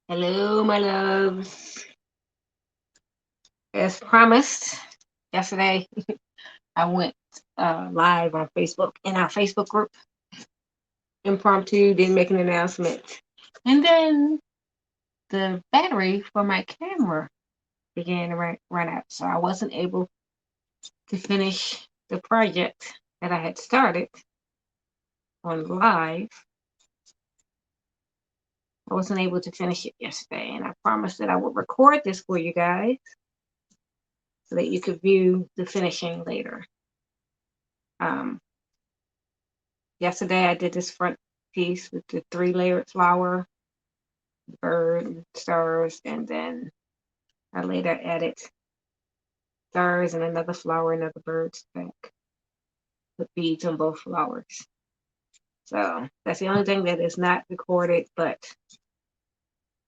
Hello, my loves. As promised, yesterday I went live on Facebook in our Facebook group. Impromptu, didn't make an announcement. And then the battery for my camera began to run out. So I wasn't able to finish the project that I had started on live. I wasn't able to finish it yesterday. And I promised that I would record this for you guys so that you could view the finishing later. Um, Yesterday I did this front piece with the 3-layered flower, bird, stars, and then I later added stars and another flower, another bird's back with beads on both flowers. So that's the only thing that is not recorded, but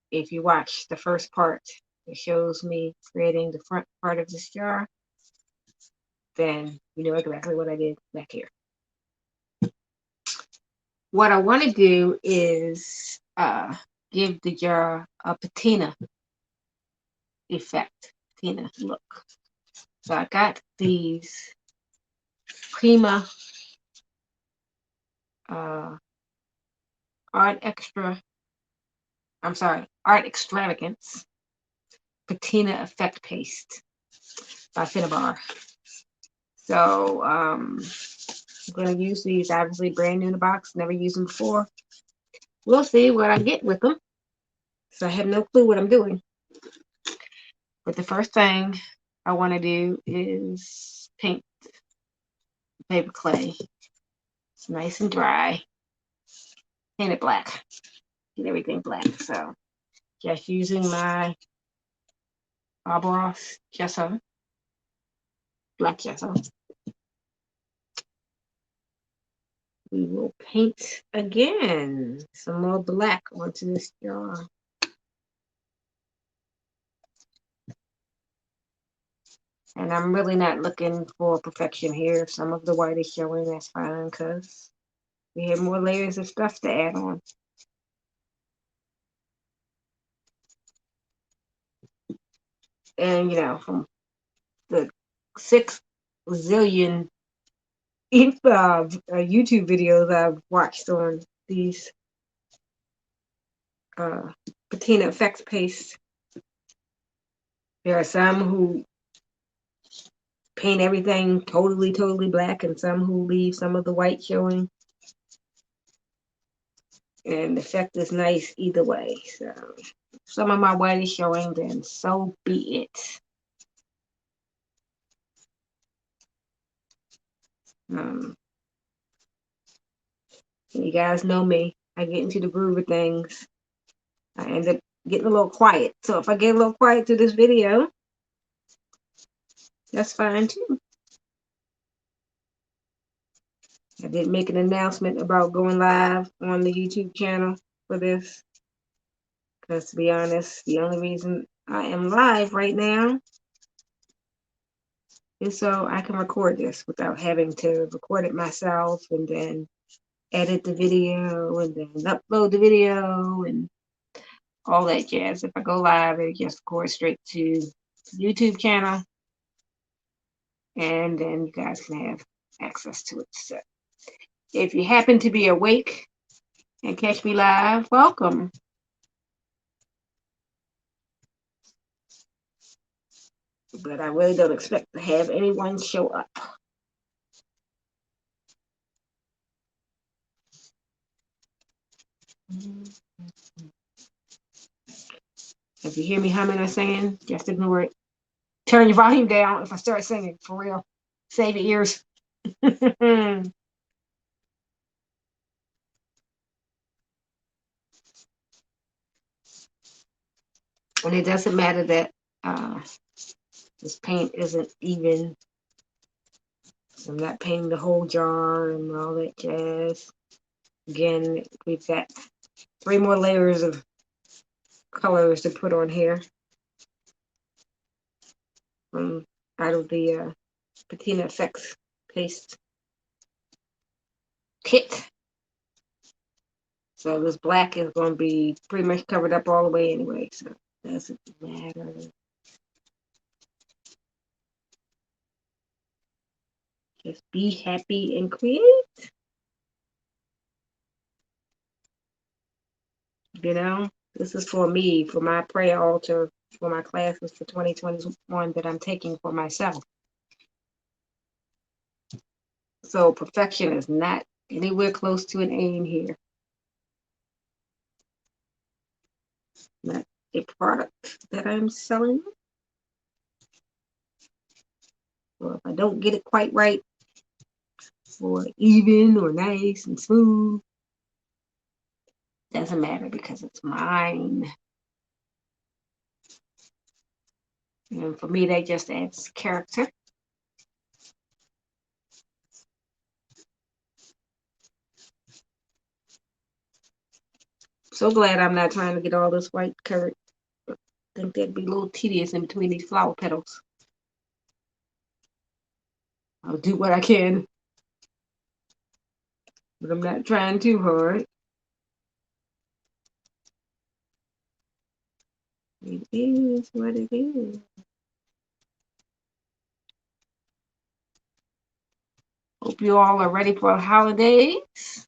if you watch the first part, it shows me creating the front part of this jar, then you know exactly what I did back here. What I want to do is give the jar a patina effect, patina look. So I got these Prima uh, Art Extra, Art Extravagance Patina Effect Paste by Finnabar. So I'm going to use these, obviously brand new in the box, never used them before. We'll see what I get with them. So I have no clue what I'm doing. But the first thing I want to do is paint paper clay. It's nice and dry. Paint it black. Get everything black. So just using my Arbros gesso, black gesso. We will paint again some more black onto this jar. And I'm really not looking for perfection here. If some of the white is showing, that's fine, because we have more layers of stuff to add on. And, you know, from the 6 zillion YouTube videos I've watched on these patina effects paste, there are some who paint everything totally black and some who leave some of the white showing. And the effect is nice either way. So if some of my white is showing, then so be it. You guys know me. I get into the groove of things. I end up getting a little quiet. So if I get a little quiet through this video, that's fine too. I did make an announcement about going live on the YouTube channel for this. Because to be honest, the only reason I am live right now is so I can record this without having to record it myself and then edit the video and then upload the video and all that jazz. If I go live, it just goes straight to the YouTube channel and then you guys can have access to it. So if you happen to be awake and catch me live, welcome. But I really don't expect to have anyone show up. If you hear me humming or singing, just ignore it. Turn your volume down if I start singing, for real. Save your ears. And it doesn't matter that this paint isn't even. So I'm not painting the whole jar and all that jazz. Again, we've got 3 more layers of colors to put on here out of the Patina Effects paste kit. So this black is going to be pretty much covered up all the way anyway. So it doesn't matter. Just be happy and create. You know, this is for me, for my prayer altar, for my classes for 2021 that I'm taking for myself. So perfection is not anywhere close to an aim here. Not a product that I'm selling. Or if I don't get it quite right, or even or nice and smooth, doesn't matter because it's mine. And for me, that just adds character. So glad I'm not trying to get all this white covered. I think that'd be a little tedious in between these flower petals. I'll do what I can, but I'm not trying too hard. It is what it is. Hope you all are ready for the holidays.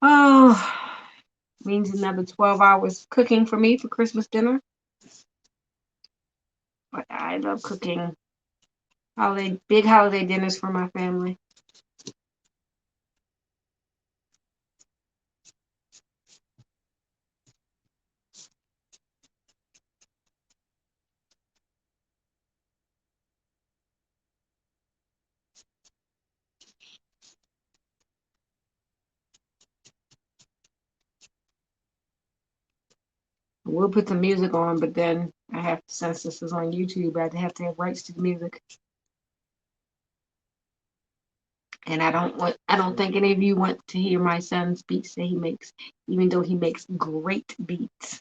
Oh, means another 12 hours cooking for me for Christmas dinner. But I love cooking big holiday dinners for my family. We'll put some music on, but then I have to, since this is on YouTube, I have to have rights to the music. And I don't think any of you want to hear my son's beats that he makes, even though he makes great beats.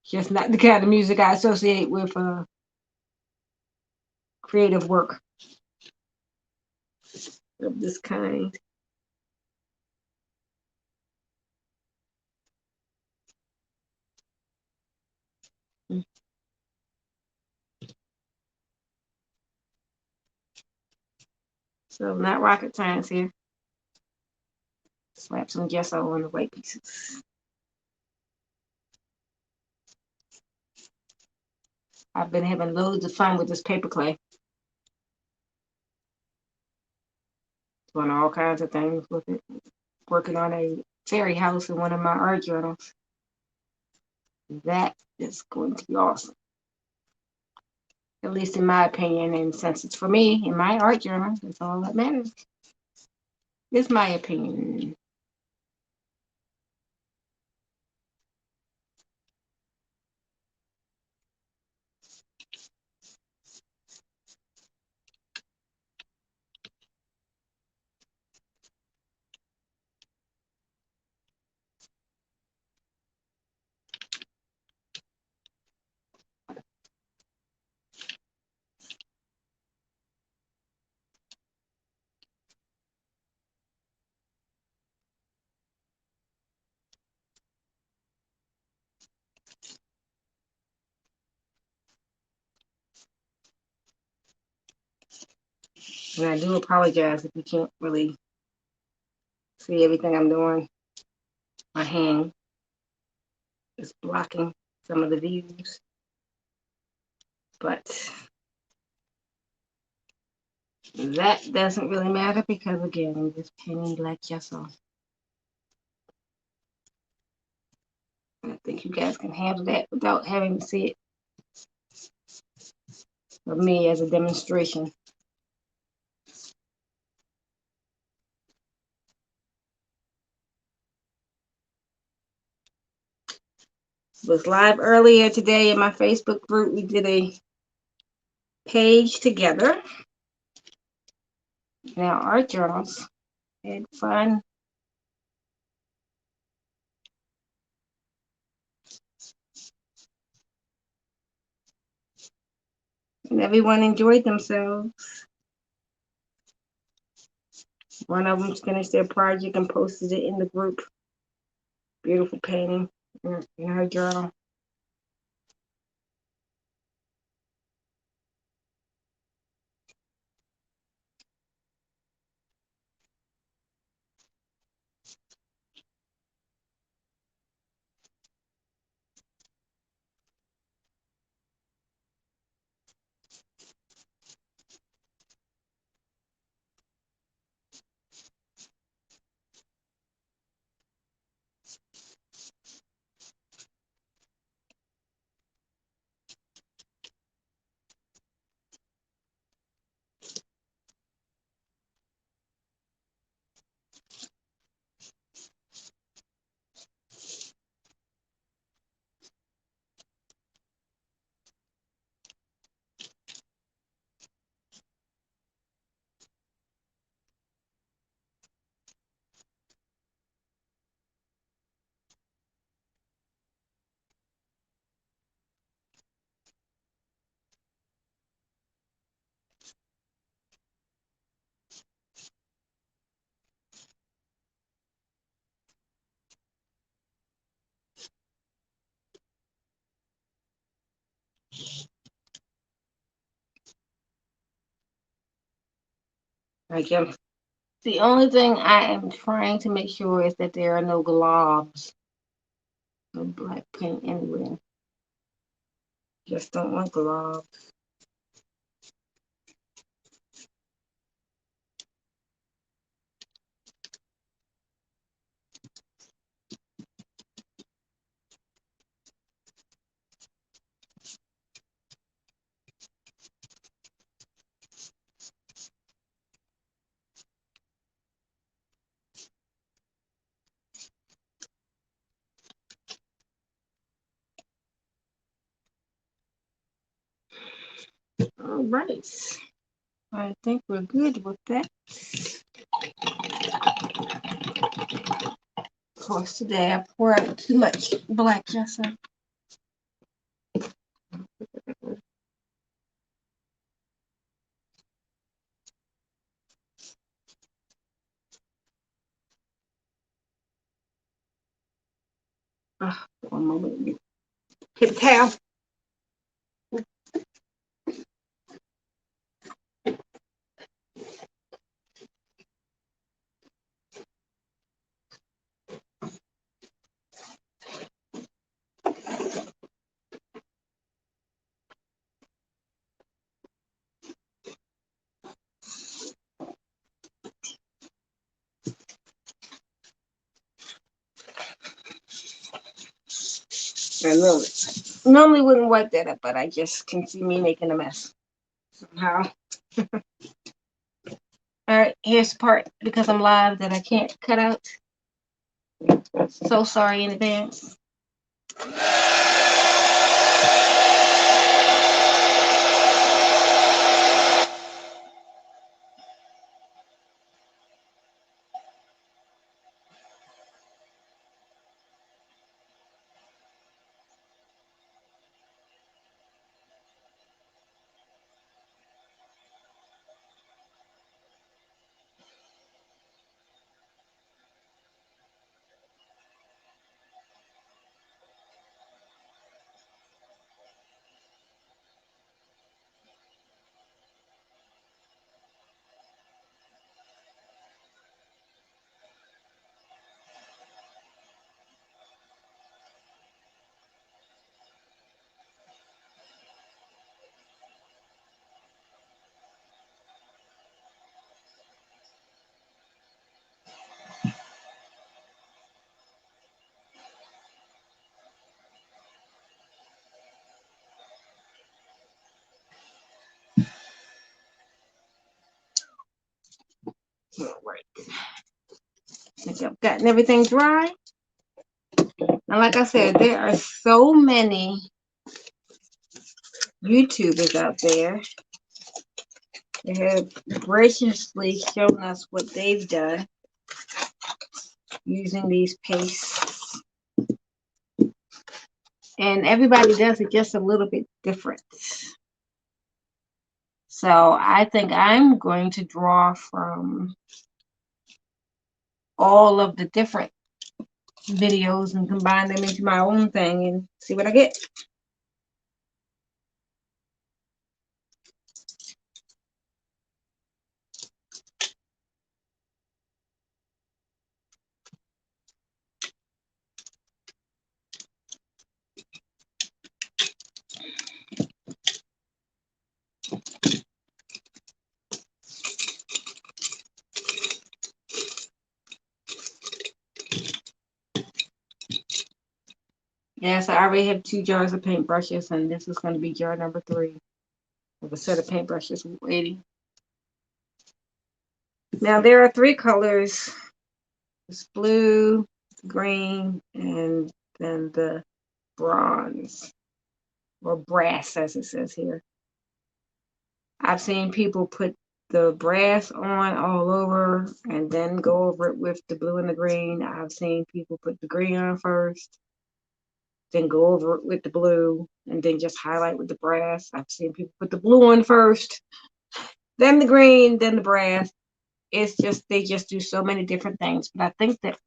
Just not the kind of music I associate with creative work of this kind. So not rocket science here. Slap some gesso on the white pieces. I've been having loads of fun with this paper clay. Doing all kinds of things with it. Working on a fairy house in one of my art journals. That is going to be awesome. At least in my opinion, and since it's for me in my art journal, that's all that matters. It's my opinion. And I do apologize if you can't really see everything I'm doing. My hand is blocking some of the views. But that doesn't really matter because, again, I'm just painting black gesso. And I think you guys can handle that without having to see it of me as a demonstration. Was live earlier today in my Facebook group. We did a page together in our art journals. Had fun. And everyone enjoyed themselves. One of them finished their project and posted it in the group. Beautiful painting in her journal. Again, the only thing I am trying to make sure is that there are no globs of black paint anywhere. Just don't want globs. All right. I think we're good with that. Of course, today I poured out too much black gesso. One moment. Hit the towel. I know it. Normally wouldn't wipe that up, but I just can see me making a mess somehow. All right, here's the part because I'm live that I can't cut out. So sorry in advance. All right. I think I've gotten everything dry. And like I said, there are so many YouTubers out there that have graciously shown us what they've done using these pastes. And everybody does it just a little bit different. So I think I'm going to draw from all of the different videos and combine them into my own thing and see what I get. Yes, I already have 2 jars of paintbrushes, and this is going to be jar number 3 of a set of paintbrushes waiting. Now there are 3 colors. It's blue, green, and then the bronze or brass, as it says here. I've seen people put the brass on all over and then go over it with the blue and the green. I've seen people put the green on first, then go over it with the blue, and then just highlight with the brass. I've seen people put the blue on first, then the green, then the brass. It's just, they just do so many different things. But I think that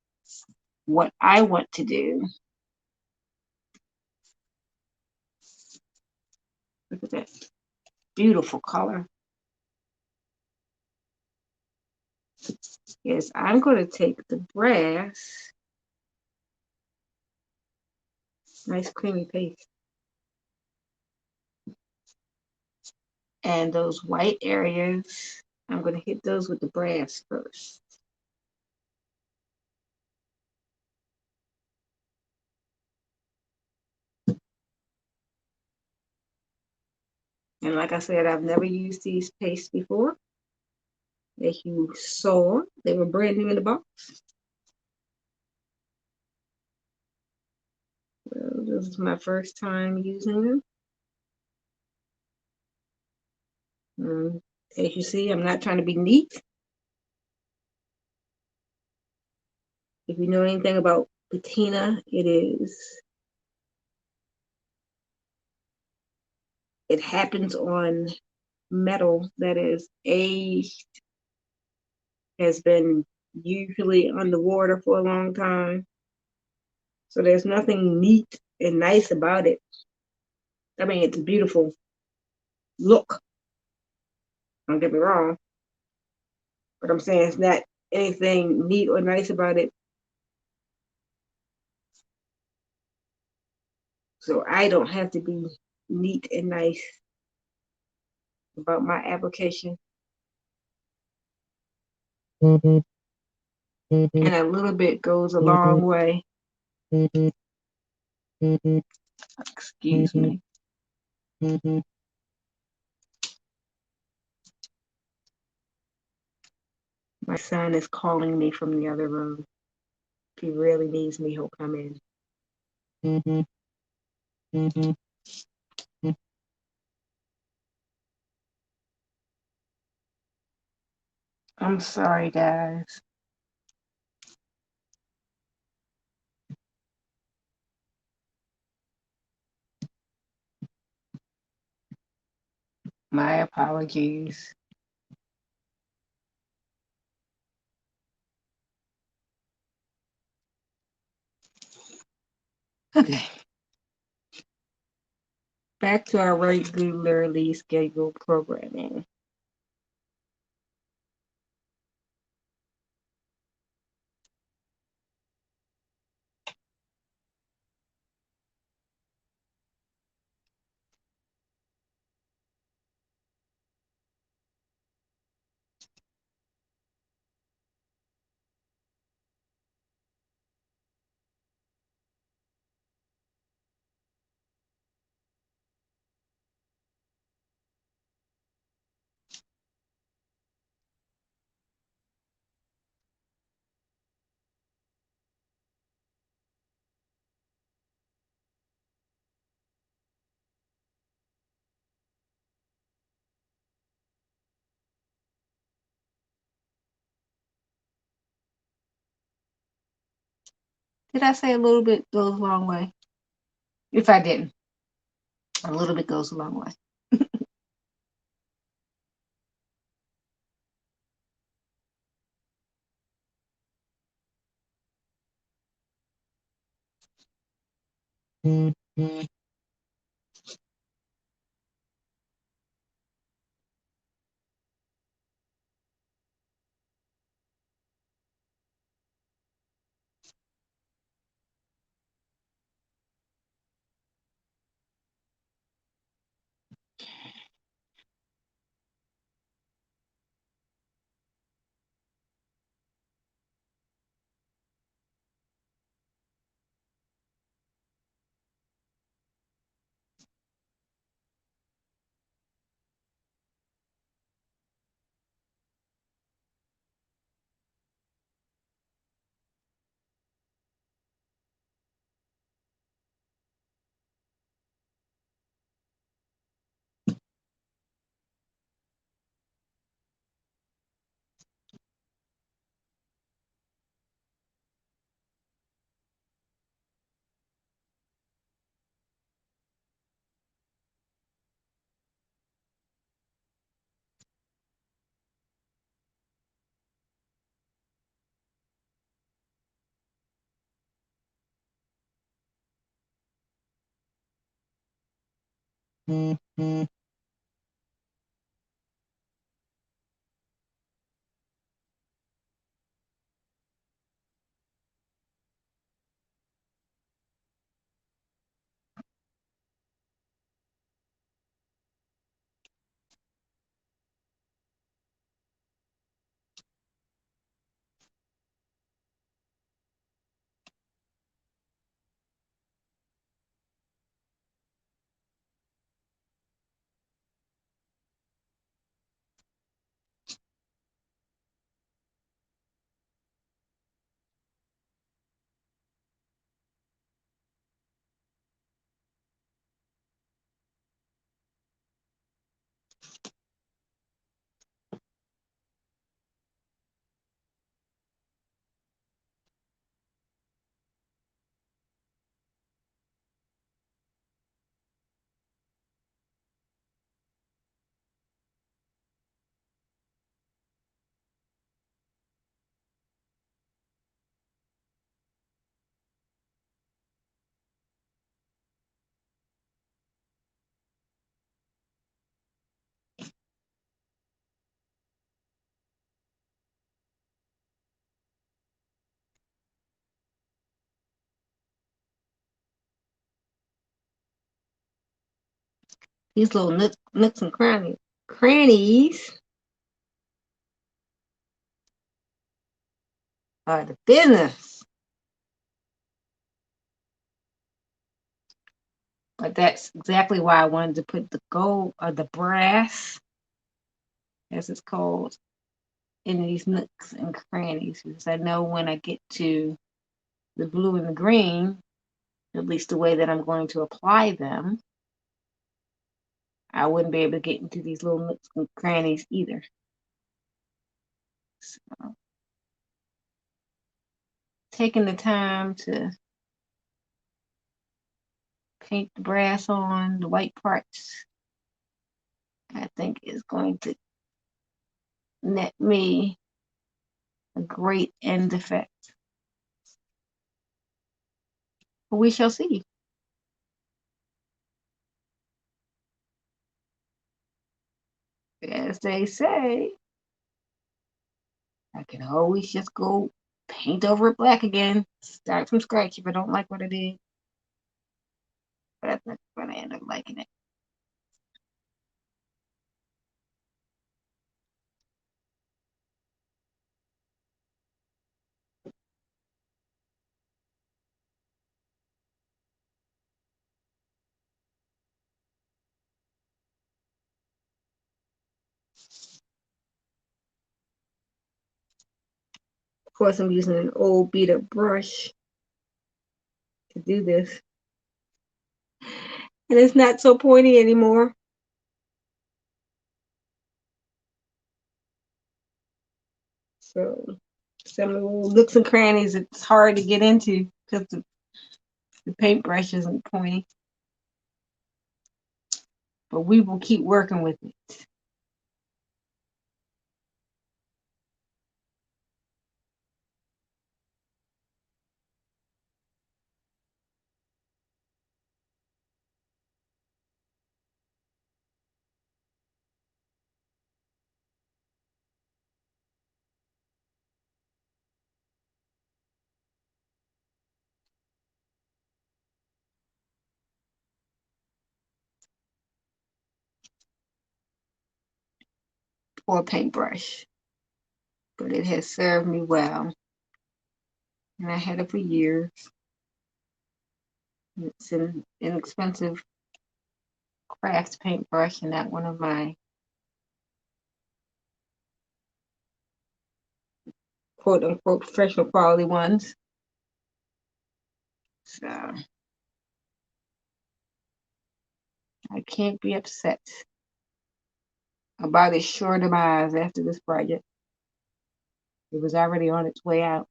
what I want to do, look at that beautiful color, is I'm going to take the brass, nice creamy paste, and those white areas, I'm going to hit those with the brass first. And like I said, I've never used these pastes before. As you saw, they were brand new in the box. So this is my first time using them. As you see, I'm not trying to be neat. If you know anything about patina, it happens on metal that is aged, has been usually underwater for a long time. So there's nothing neat and nice about it. I mean, it's a beautiful look. Don't get me wrong. But I'm saying it's not anything neat or nice about it. So I don't have to be neat and nice about my application. And a little bit goes a long way. Excuse me. My son is calling me from the other room. If he really needs me, he'll come in. I'm sorry, guys. My apologies. Okay. Back to our regularly scheduled programming. Did I say a little bit goes a long way? If I didn't, a little bit goes a long way. These little nooks and crannies are the business. But that's exactly why I wanted to put the gold or the brass, as it's called, in these nooks and crannies, because I know when I get to the blue and the green, at least the way that I'm going to apply them, I wouldn't be able to get into these little nooks and crannies either. So, taking the time to paint the brass on the white parts, I think is going to net me a great end effect. But we shall see. As they say, I can always just go paint over it black again, start from scratch if I don't like what I did. But I think I'm going to end up liking it. Of course, I'm using an old beat up brush to do this. And it's not so pointy anymore. So some of the little nooks and crannies, it's hard to get into because the paintbrush isn't pointy. But we will keep working with it. for a paintbrush, but it has served me well. And I had it for years. It's an inexpensive craft paintbrush and not one of my quote unquote professional quality ones. So I can't be upset about its sure demise after this project. It was already on its way out.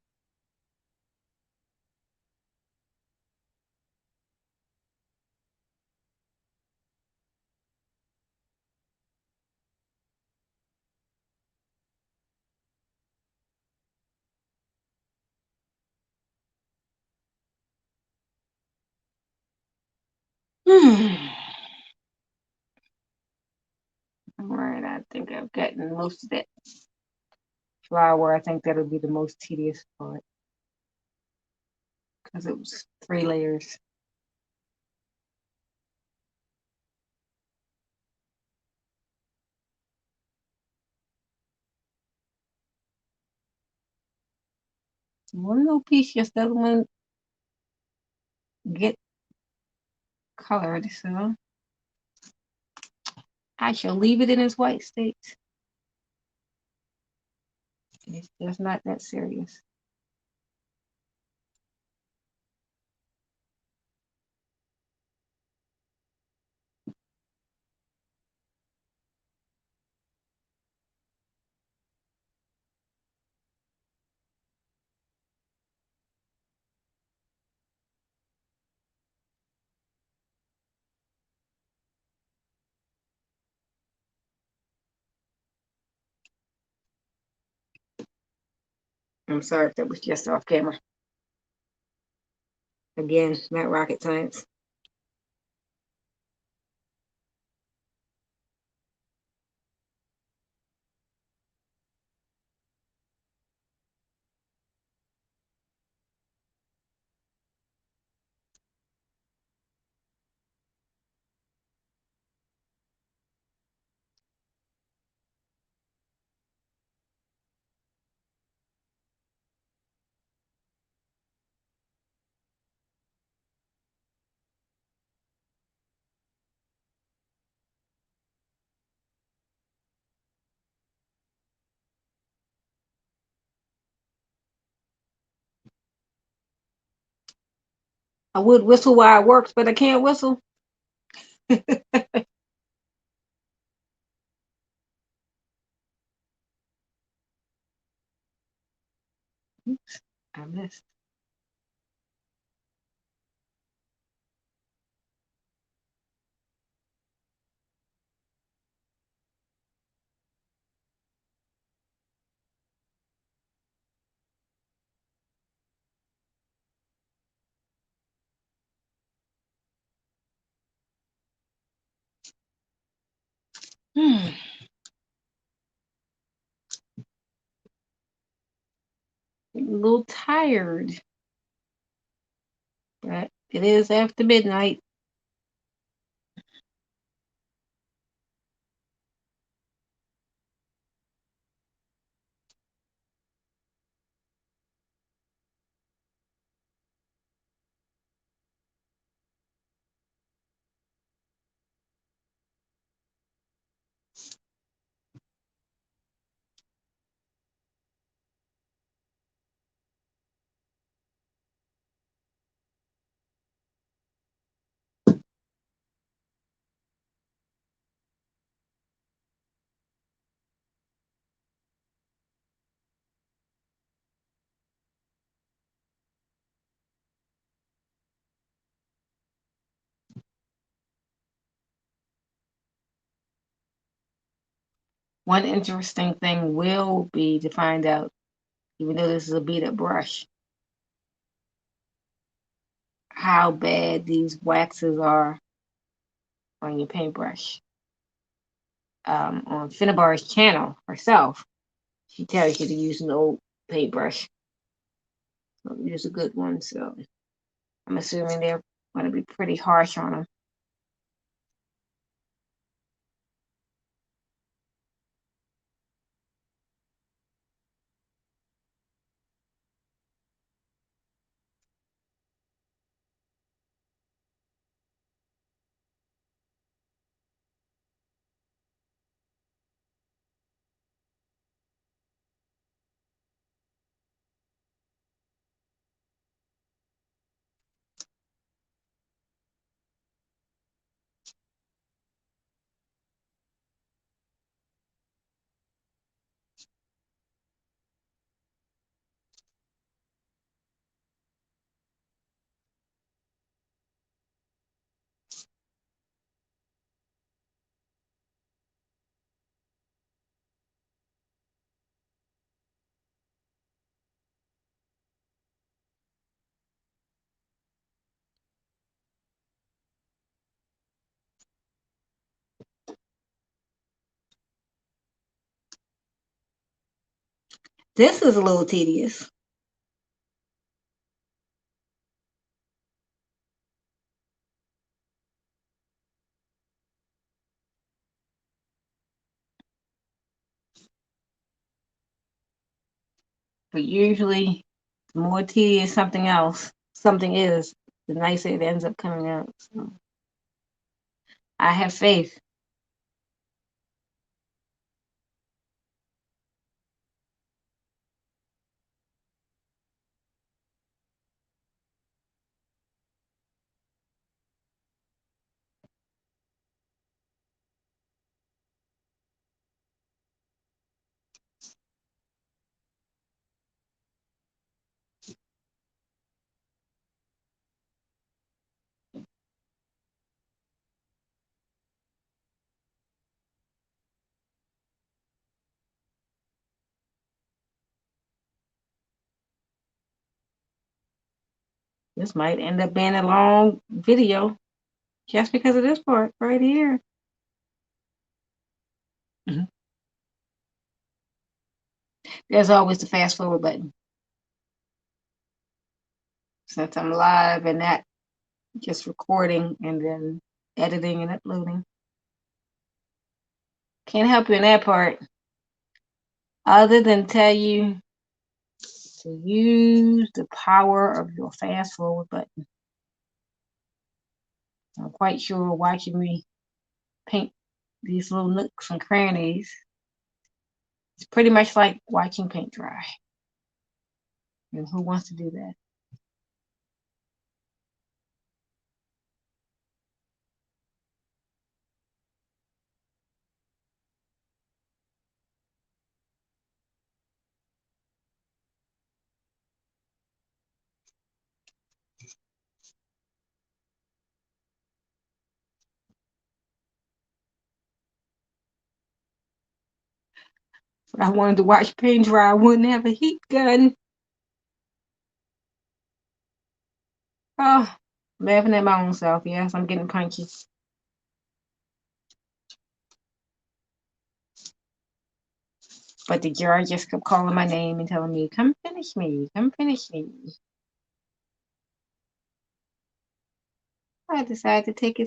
All right, I think I've gotten most of that flower. I think that'll be the most tedious part because it was 3 layers. One little piece just doesn't want to get colored, so I shall leave it in its white state. It's just not that serious. I'm sorry if that was just off camera. Again, not rocket science. I would whistle while it works, but I can't whistle. Oops, I missed. A little tired, but it is after midnight. One interesting thing will be to find out, even though this is a beat up brush, how bad these waxes are on your paintbrush. On Finnabar's channel herself, she tells you to use an old paintbrush. So use a good one. So I'm assuming they're going to be pretty harsh on them. This is a little tedious. But usually, the more tedious something is, the nicer it ends up coming out. So I have faith. This might end up being a long video just because of this part right here. Mhm. There's always the fast forward button. Since I'm live and not just recording and then editing and uploading. Can't help you in that part other than tell you to use the power of your fast forward button. I'm quite sure watching me paint these little nooks and crannies is pretty much like watching paint dry. And who wants to do that? If I wanted to watch paint dry, I wouldn't have a heat gun. Oh, laughing at my own self. Yes, I'm getting punchy. But the jar just kept calling my name and telling me, come finish me, come finish me. I decided to take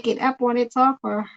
it up on its offer.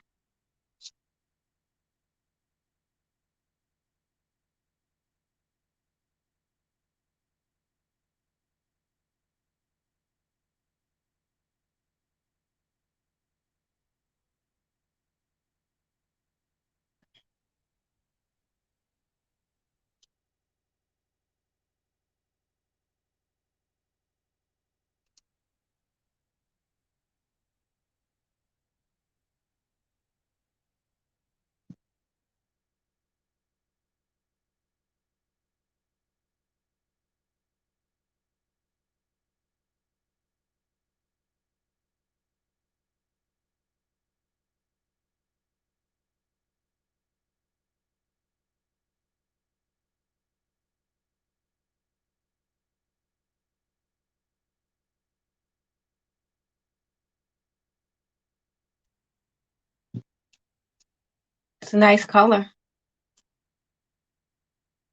It's a nice color.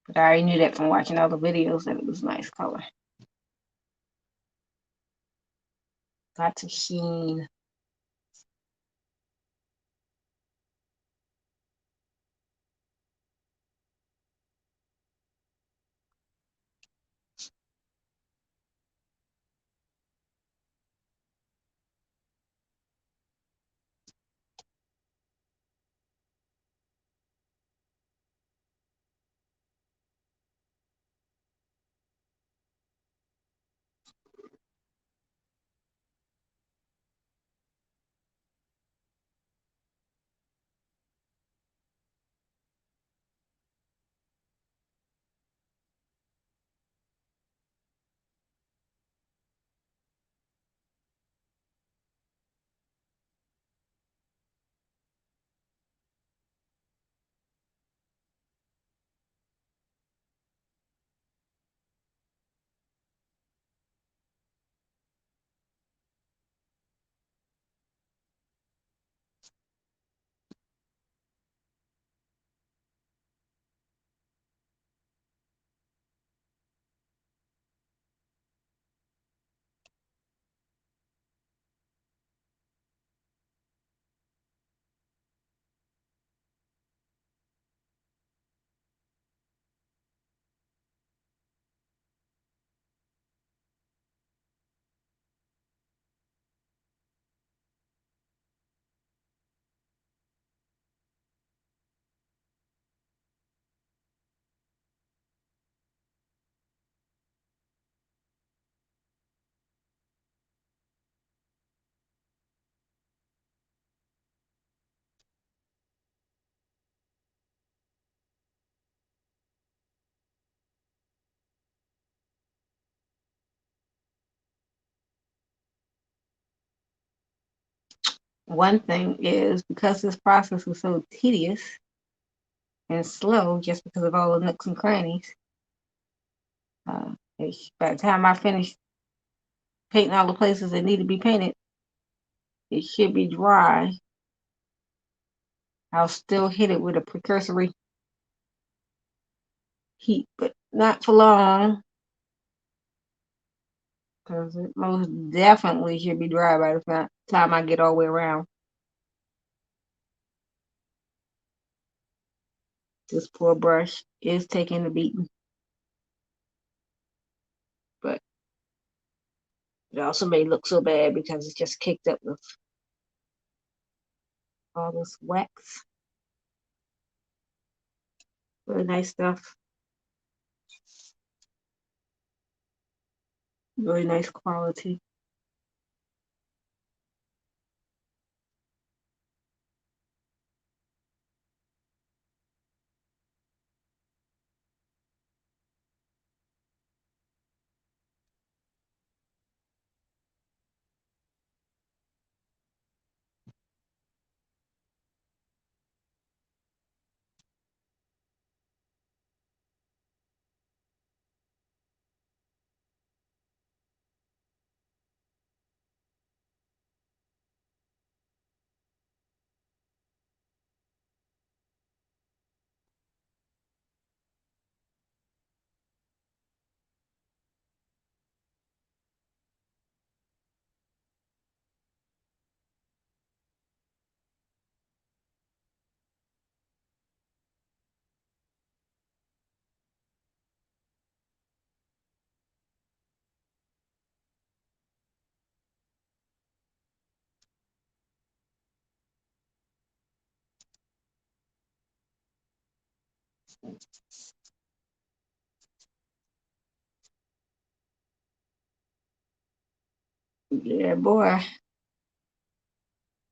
But I already knew that from watching other videos that it was a nice color. Lots of sheen. One thing is because this process was so tedious and slow, just because of all the nooks and crannies, uh, by the time I finish painting all the places that need to be painted, it should be dry. I'll still hit it with a precursory heat, but not for long, because it most definitely should be dry by the time I get all the way around. This poor brush is taking the beating, but it also may look so bad because it's just caked up with all this wax. Really nice stuff. Really nice quality. Yeah, boy,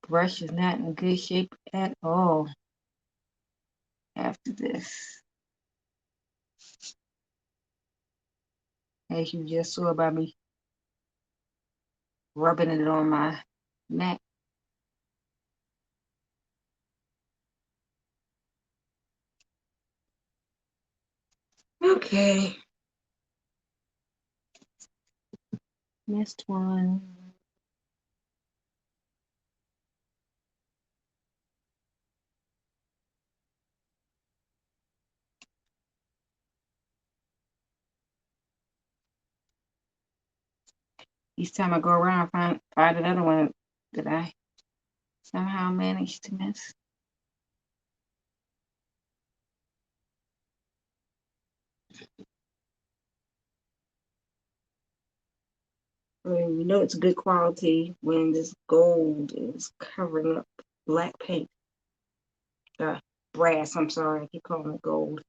brush is not in good shape at all after this. As you just saw by me rubbing it on my neck. Okay, missed one. Each time I go around, find another one that I somehow managed to miss. You know it's good quality when this gold is covering up black paint. Brass, I'm sorry, I keep calling it gold.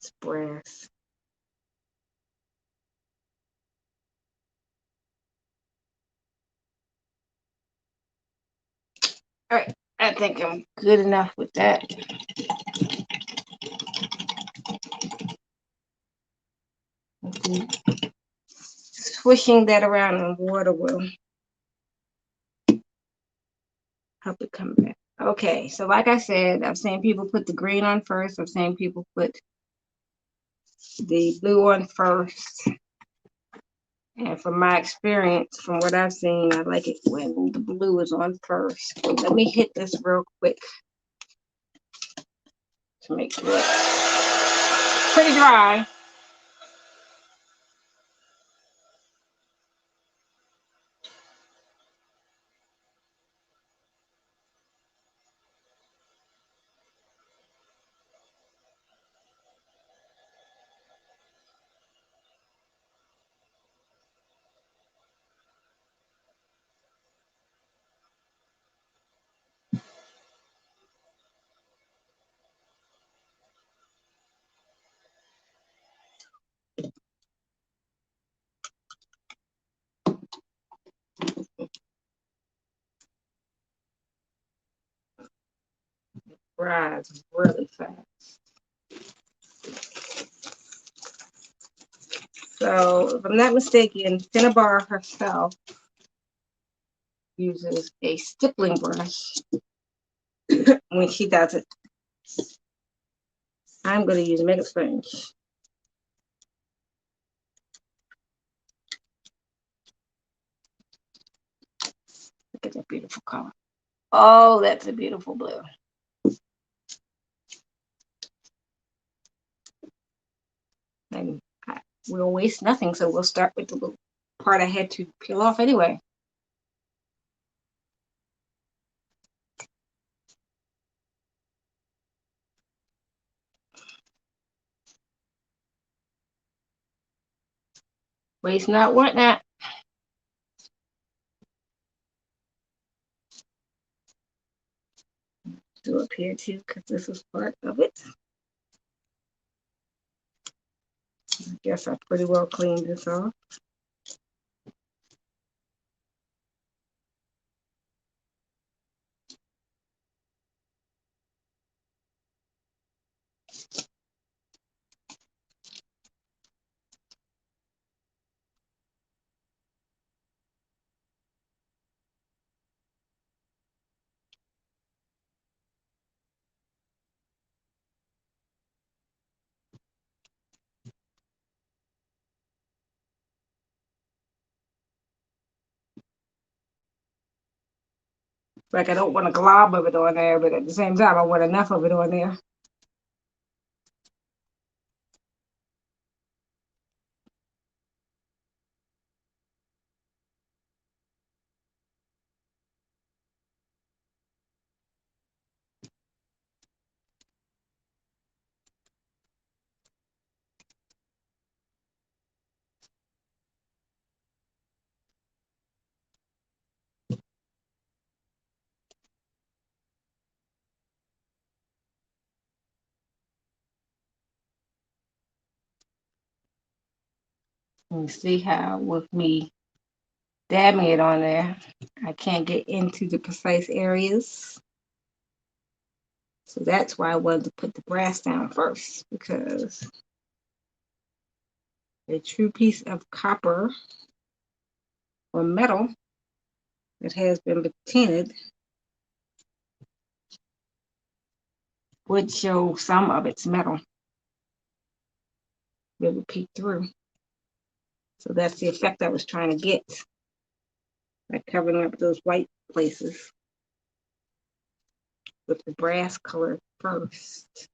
It's brass. All right, I think I'm good enough with that. Swishing that around in water will help it come back. Okay, so like I said, I've seen people put the green on first. I've seen people put the blue on first. And from my experience, from what I've seen, I like it when the blue is on first. So let me hit this real quick to make sure it's pretty dry. Dries really fast. So if I'm not mistaken, Cinnabar herself uses a stippling brush when she does it. I'm going to use makeup sponge. Look at that beautiful color. Oh, that's a beautiful blue. And we'll waste nothing, so we'll start with the little part I had to peel off anyway. Waste not, want not. Do up here too, because this is part of it. I guess I pretty well cleaned this off. Like I don't want a glob of it on there, but at the same time, I want enough of it on there. And see how with me dabbing it on there, I can't get into the precise areas. So that's why I wanted to put the brass down first, because a true piece of copper or metal that has been patinaed would show some of its metal. It would peek through. So that's the effect I was trying to get by covering up those white places with the brass color first.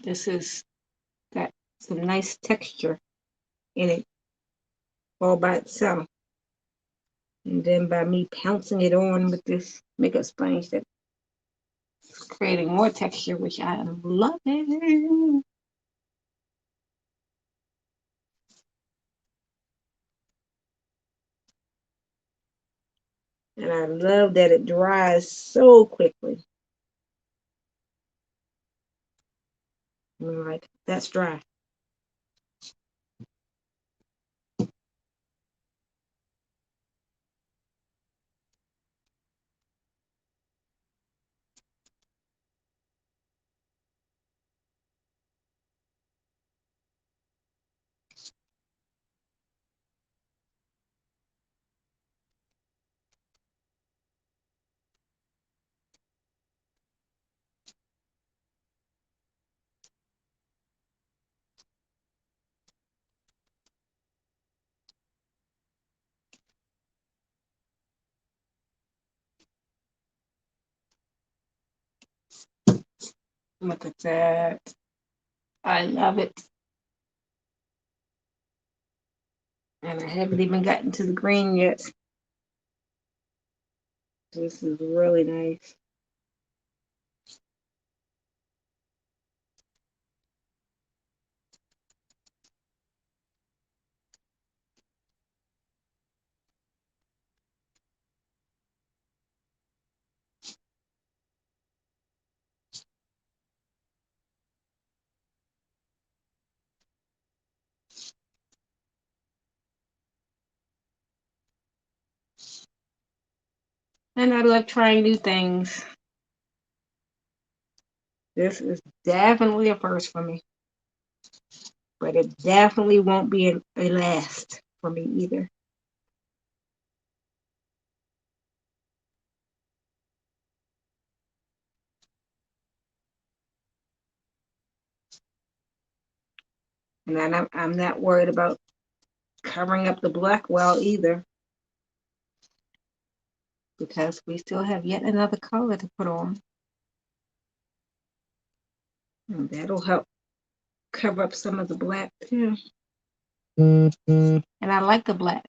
This is got some nice texture in it all by itself. And then by me pouncing it on with this makeup sponge, that's creating more texture, which I am loving. And I love that it dries so quickly. I'm like, that's dry. Look at that. I love it. And I haven't even gotten to the green yet. This is really nice. And I love trying new things. This is definitely a first for me. But it definitely won't be a last for me either. And I'm not worried about covering up the black well either, because we still have yet another color to put on. And that'll help cover up some of the black too. And I like the black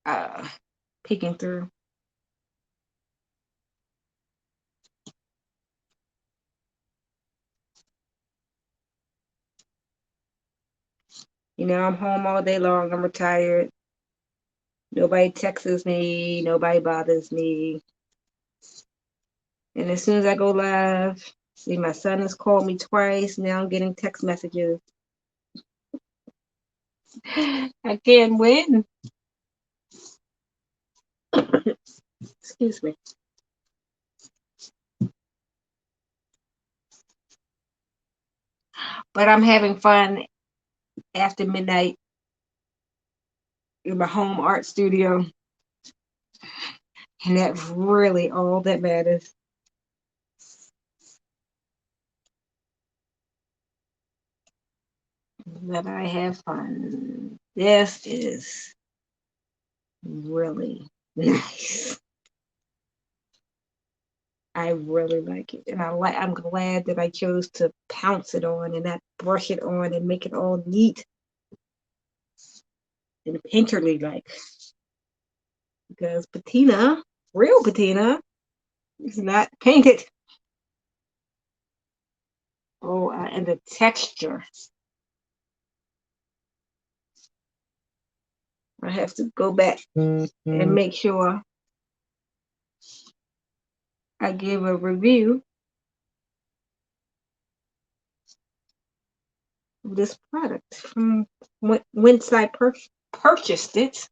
uh, peeking through. You know, I'm home all day long. I'm retired. Nobody texts me. Nobody bothers me. And as soon as I go live, see, my son has called me twice. Now I'm getting text messages. I can't win. Excuse me. But I'm having fun after midnight in my home art studio. And that's really all that matters. That I have fun. This is really nice. I really like it. And I'm glad that I chose to pounce it on and not brush it on and make it all neat and painterly like. Because patina, real patina, is not painted. Oh, and the texture. I have to go back and make sure I give a review of this product from whence I purchased it.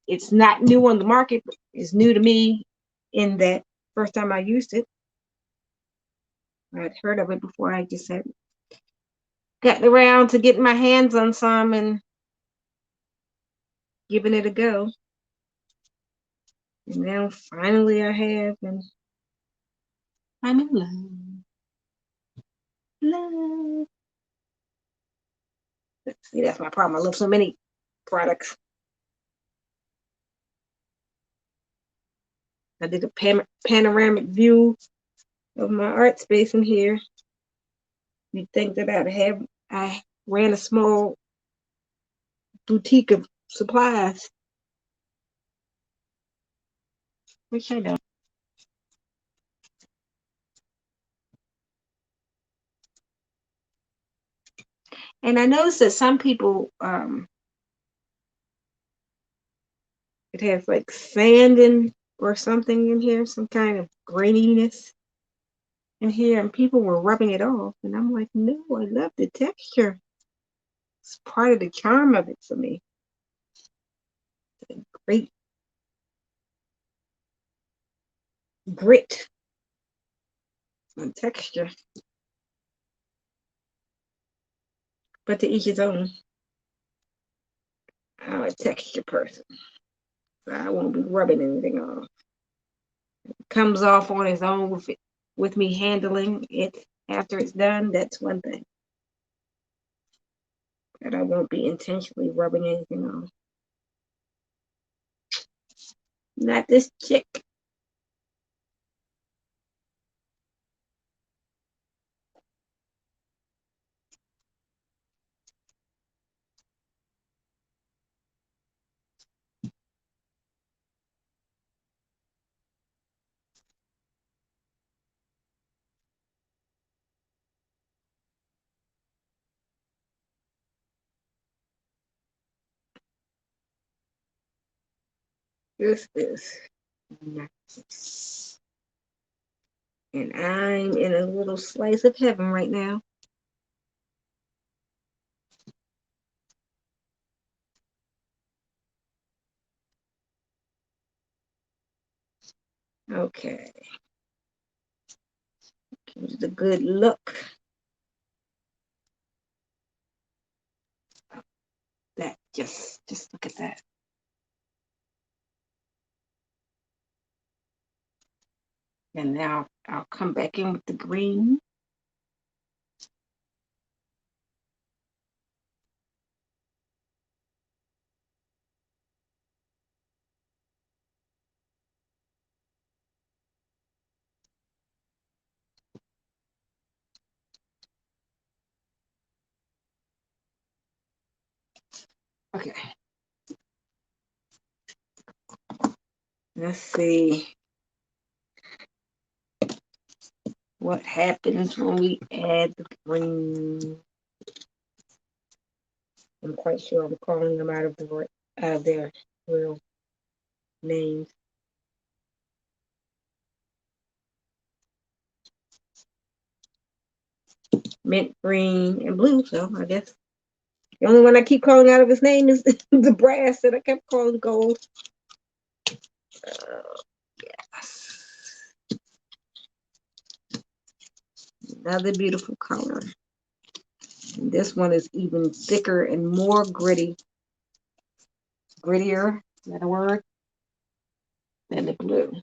It's not new on the market, but it's new to me in that first time I used it, I'd heard of it before. I just had gotten around to getting my hands on some and giving it a go. And now finally I have, and I'm in love. Love. See, that's my problem. I love so many products. I did a panoramic view of my art space in here. You'd think that I ran a small boutique of supplies, which I don't. And I noticed that some people, it has like sand in or something in here, some kind of graininess in here, and people were rubbing it off. And I'm like, no, I love the texture. It's part of the charm of it for me. Great grit and texture. But to each his own. I'm a texture person, so I won't be rubbing anything off. It comes off on its own with me handling it after it's done. That's one thing. But I won't be intentionally rubbing anything off. Not this chick. This is nice. And I'm in a little slice of heaven right now. Okay. Give it a good look. That just look at that. And now I'll come back in with the green. Okay. Let's see what happens when we add the green. I'm quite sure I'm calling them out of their real names. Mint green and blue, so I guess the only one I keep calling out of his name is the brass that I kept calling gold. Yes. Another beautiful color. And this one is even thicker and more grittier, is that a word? Than the blue.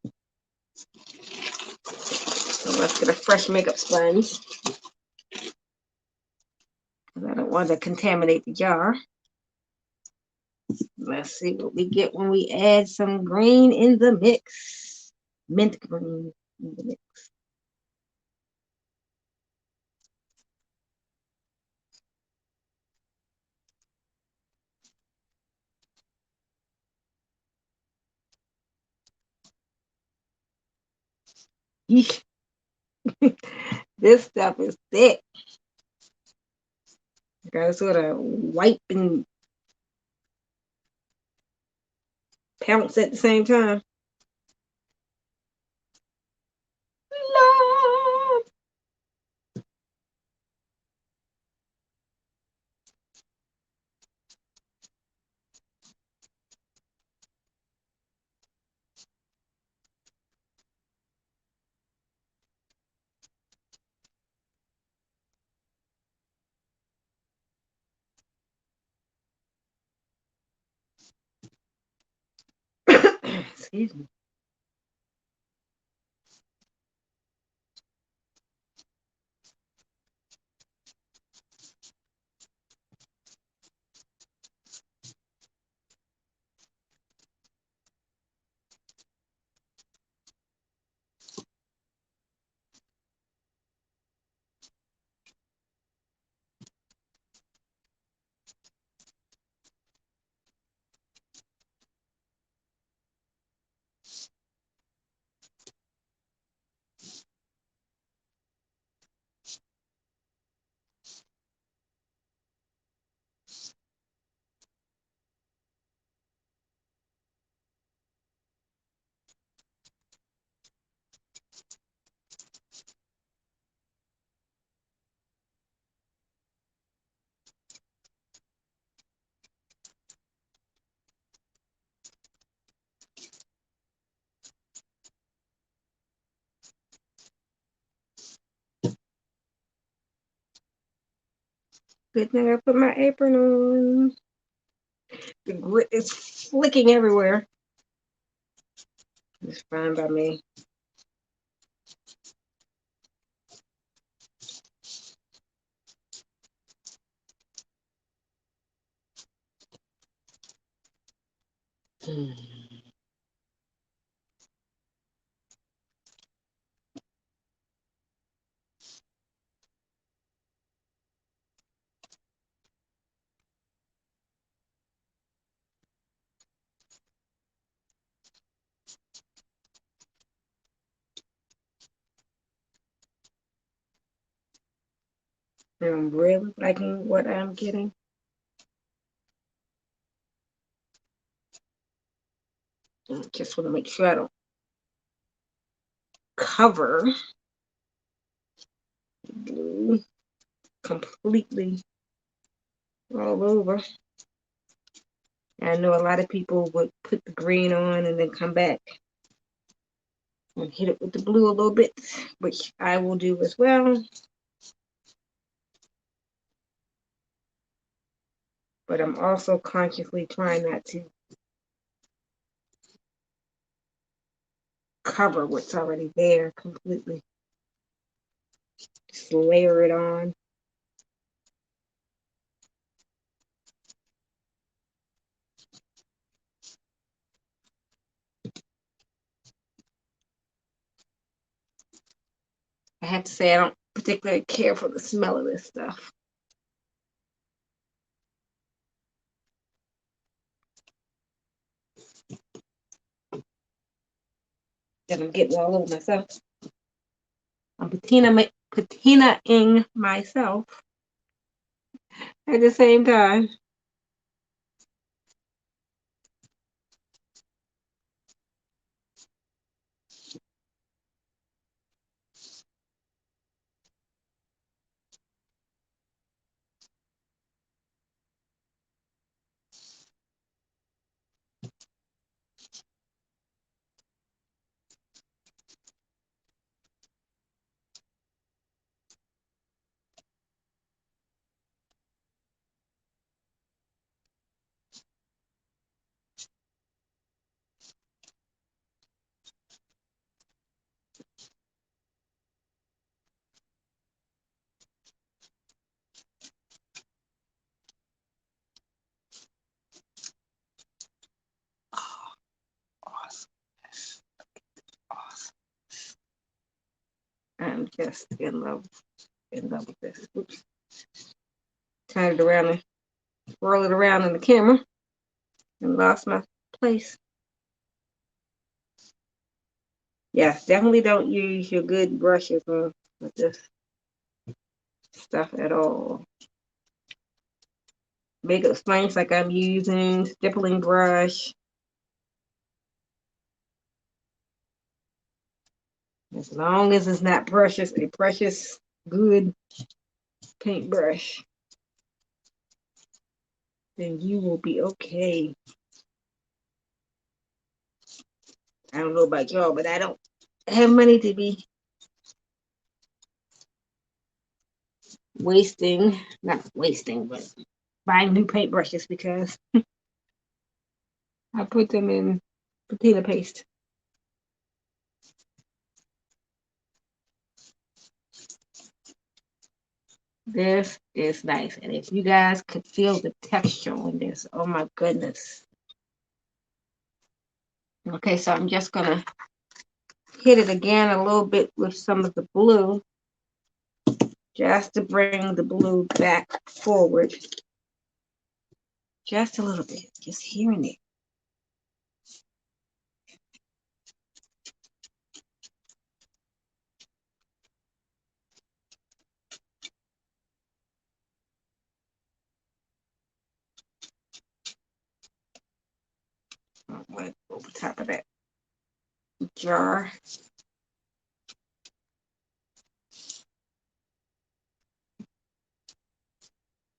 So let's get a fresh makeup sponge. I don't want to contaminate the jar. Let's see what we get when we add some green in the mix. Mint green in the mix. This stuff is thick. You gotta sort of wipe and pounce at the same time. Love. Excuse me. Good thing I put my apron on. The grit is flicking everywhere. It's fine by me. I'm really liking what I'm getting. I just want to make sure I don't cover blue completely all over. I know a lot of people would put the green on and then come back And hit it with the blue a little bit, which I will do as well. But I'm also consciously trying not to cover what's already there completely. Just layer it on. I have to say I don't particularly care for the smell of this stuff. That I'm getting all over myself. I'm patinaing myself at the same time. Oh, awesome. Awesome. I'm just in love with this. Oops. Turn it around and roll it around in the camera and lost my place. Yes, definitely don't use your good brushes with this stuff at all. Makeup sponge like I'm using, stippling brush. As long as it's not precious, a precious, good paintbrush, then you will be okay. I don't know about y'all, but I don't have money to be not wasting, but buying new paintbrushes because I put them in patina paste. This is nice. And if you guys could feel the texture on this, oh my goodness. Okay, so I'm just gonna hit it again a little bit with some of the blue, just to bring the blue back forward. Just a little bit, just hearing it. Right over top of that jar.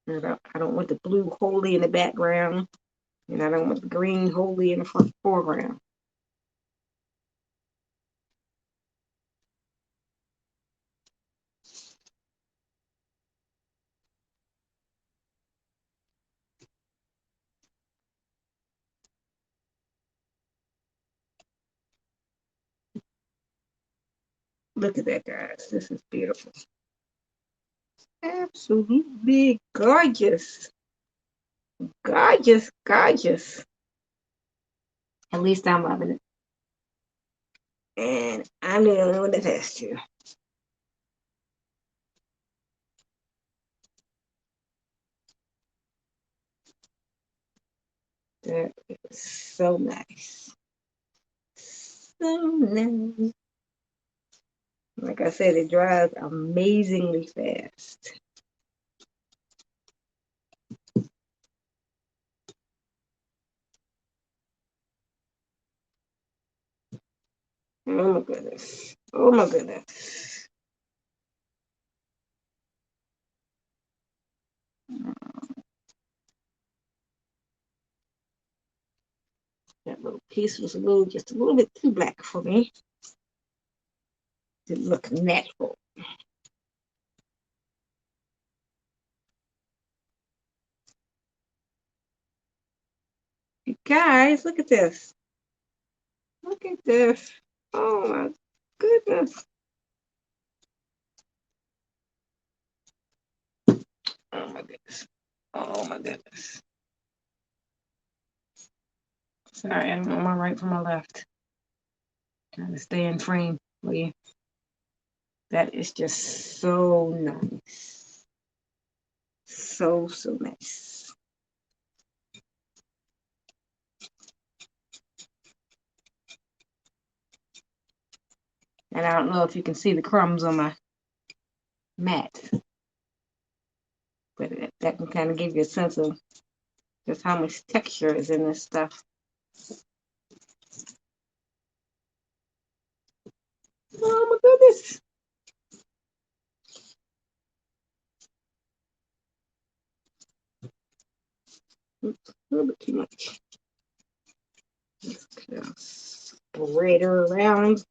I don't want the blue wholly in the background, and I don't want the green wholly in the foreground. Look at that, guys. This is beautiful. Absolutely gorgeous. Gorgeous, gorgeous. At least I'm loving it. And I'm the only one that has to. That is so nice. So nice. Like I said, it dries amazingly fast. Oh my goodness. Oh my goodness. That little piece was just a little bit too black for me. to look natural. You guys, look at this. Look at this. Oh my goodness. Oh my goodness. Oh my goodness. Sorry, I'm on my right from my left. Trying to stay in frame for you. That is just so nice. So nice. And I don't know if you can see the crumbs on my mat, but that can kind of give you a sense of just how much texture is in this stuff. Oh my goodness. Oops, a little bit too much. Just spread her around.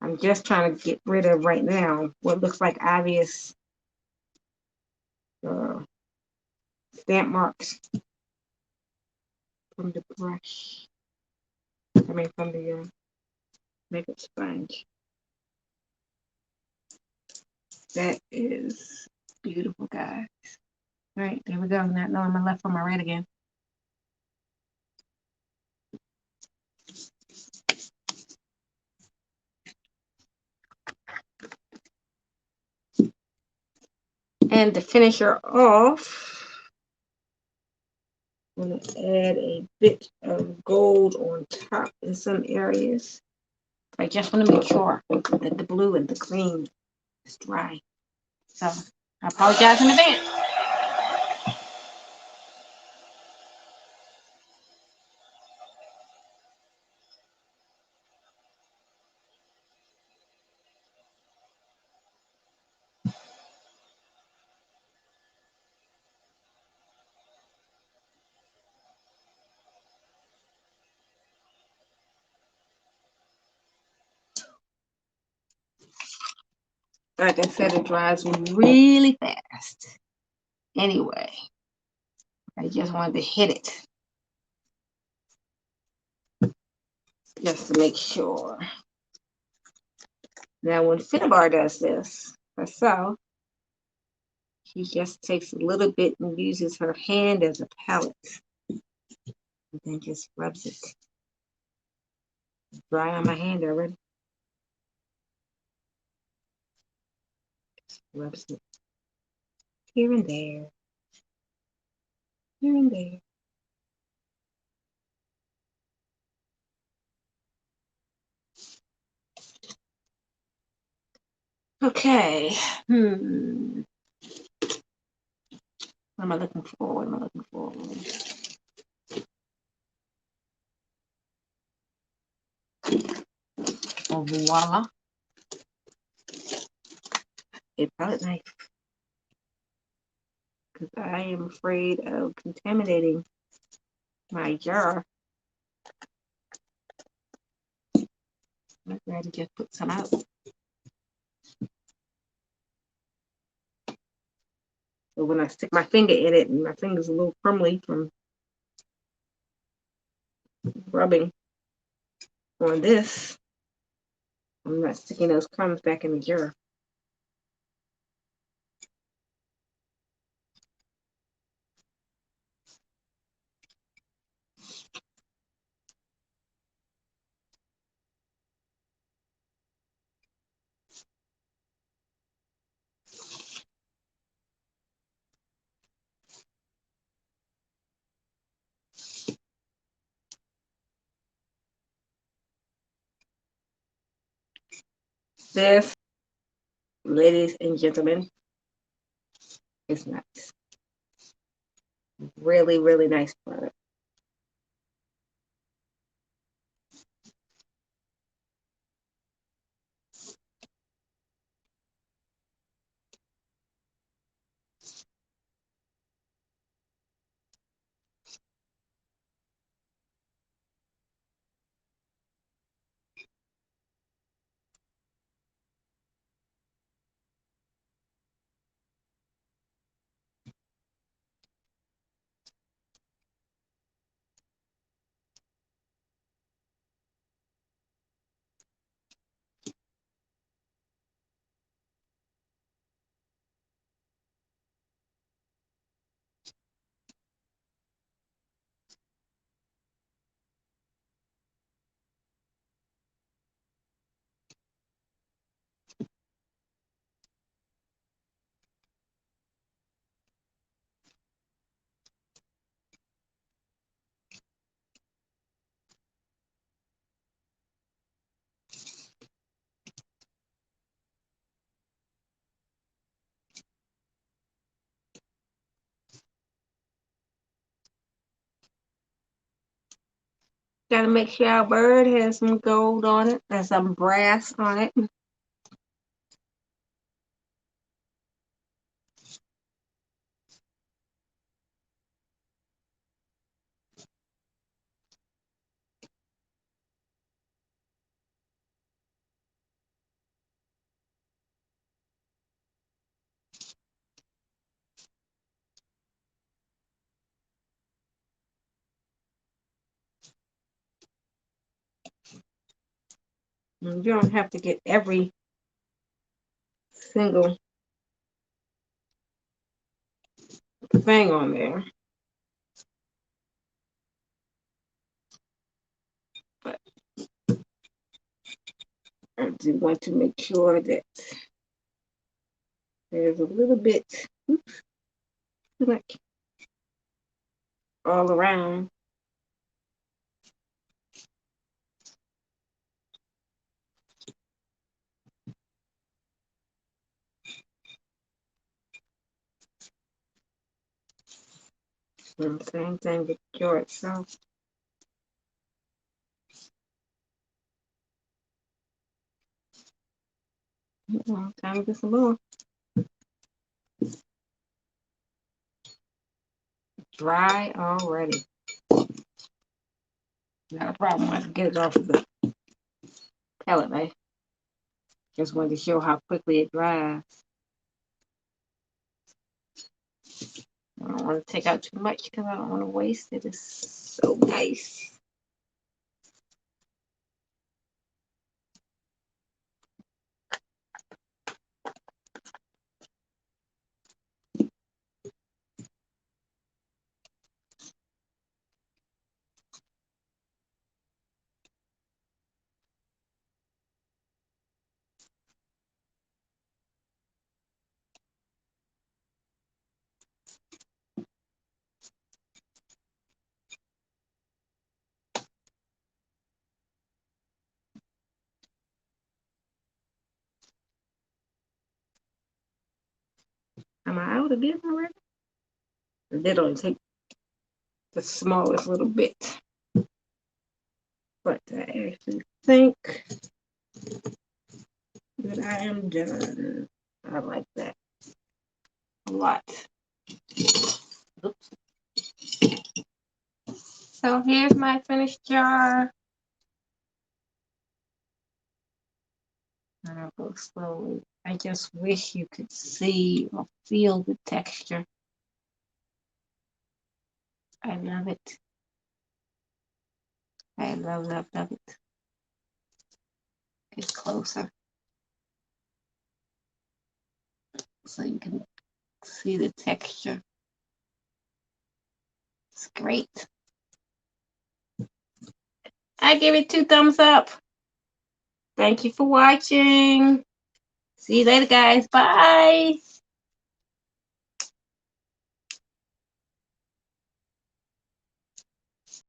I'm just trying to get rid of right now what looks like obvious stamp marks from the brush. I mean, from the makeup sponge. That is beautiful, guys. All right, there we go. Not knowing my left from my right again. And to finish her off, I'm going to add a bit of gold on top in some areas. I just want to make sure that the blue and the cream is dry. So I apologize in advance. Like I said, it dries really fast. Anyway, I just wanted to hit it just to make sure. Now, when Finnabar does this herself, she just takes a little bit and uses her hand as a palette, and then just rubs it. Dry on my hand already. Just rubs it here and there, here and there. Okay. What am I looking for? What am I looking for? Oh, voila. A palette knife. Because I am afraid of contaminating my jar. I'd rather just put some out. So when I stick my finger in it, and my finger's a little crumbly from rubbing on this, I'm not sticking those crumbs back in the jar. This, ladies and gentlemen, is nice. Really, really nice product. Gotta make sure our bird has some gold on it and some brass on it. You don't have to get every single thing on there, but I do want to make sure that there's a little bit, oops, too much all around. And same thing with your itself. Time to get some more. Dry already. Not a problem. I can get it off of the pellet knife. Just wanted to show how quickly it dries. I don't want to take out too much because I don't want to waste it. It's so nice. Am I out again already? They don't take the smallest little bit. But I actually think that I am done. I like that a lot. Oops. So here's my finished jar. And I'll go slowly. I just wish you could see or feel the texture. I love it. I love, love, love it. Get closer so you can see the texture. It's great. I give it 2 thumbs up. Thank you for watching. See you later, guys. Bye.